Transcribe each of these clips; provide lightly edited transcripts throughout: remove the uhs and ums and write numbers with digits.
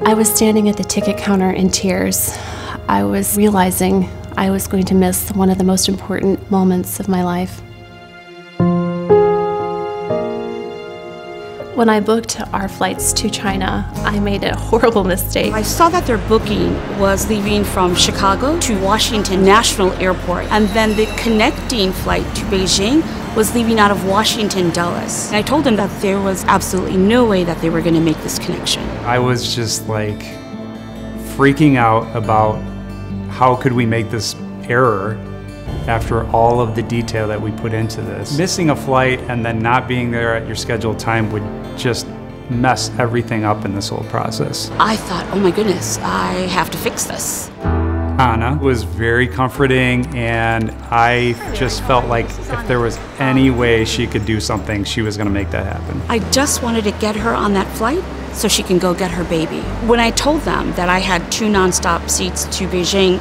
I was standing at the ticket counter in tears. I was realizing I was going to miss one of the most important moments of my life. When I booked our flights to China, I made a horrible mistake. I saw that their booking was leaving from Chicago to Washington National Airport, and then the connecting flight to Beijing was leaving out of Washington Dulles. And I told them that there was absolutely no way that they were going to make this connection. I was just like freaking out about how could we make this error after all of the detail that we put into this. Missing a flight and then not being there at your scheduled time would just mess everything up in this whole process. I thought, oh my goodness, I have to fix this. Anna was very comforting, and I just felt like if there was any way she could do something, she was going to make that happen. I just wanted to get her on that flight so she can go get her baby. When I told them that I had 2 nonstop seats to Beijing,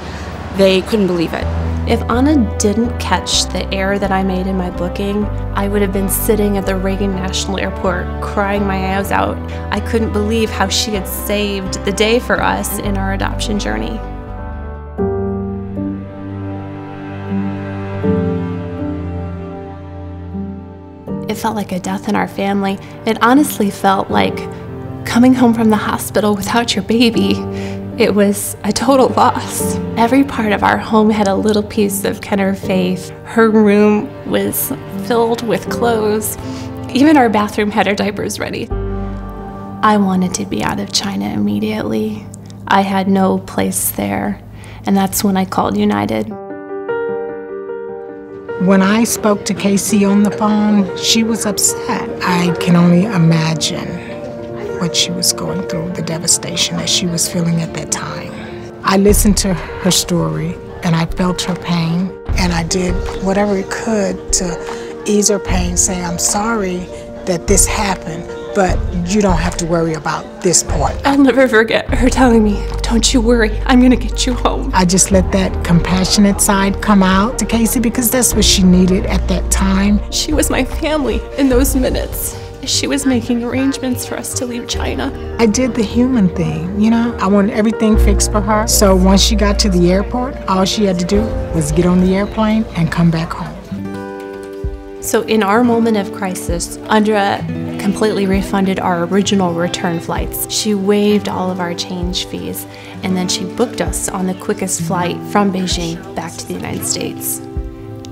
they couldn't believe it. If Anna didn't catch the error that I made in my booking, I would have been sitting at the Reagan National Airport crying my eyes out. I couldn't believe how she had saved the day for us in our adoption journey. It felt like a death in our family. It honestly felt like coming home from the hospital without your baby. It was a total loss. Every part of our home had a little piece of Kenner faith. Her room was filled with clothes. Even our bathroom had her diapers ready. I wanted to be out of China immediately. I had no place there, and that's when I called United. When I spoke to Casey on the phone, she was upset. I can only imagine what she was going through, the devastation that she was feeling at that time. I listened to her story and I felt her pain, and I did whatever it could to ease her pain, say, I'm sorry that this happened, but you don't have to worry about this part. I'll never forget her telling me, don't you worry, I'm gonna get you home. I just let that compassionate side come out to Casey because that's what she needed at that time. She was my family in those minutes. She was making arrangements for us to leave China. I did the human thing, you know? I wanted everything fixed for her. So once she got to the airport, all she had to do was get on the airplane and come back home. So in our moment of crisis, Andrea completely refunded our original return flights. She waived all of our change fees, and then she booked us on the quickest flight from Beijing back to the United States.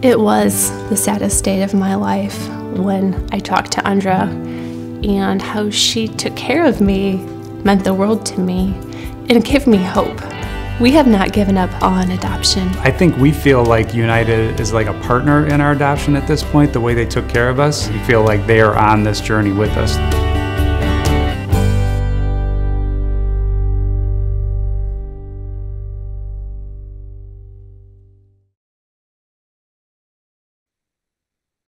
It was the saddest day of my life when I talked to Andrea, and how she took care of me meant the world to me, and it gave me hope. We have not given up on adoption. I think we feel like United is like a partner in our adoption at this point, the way they took care of us. We feel like they are on this journey with us.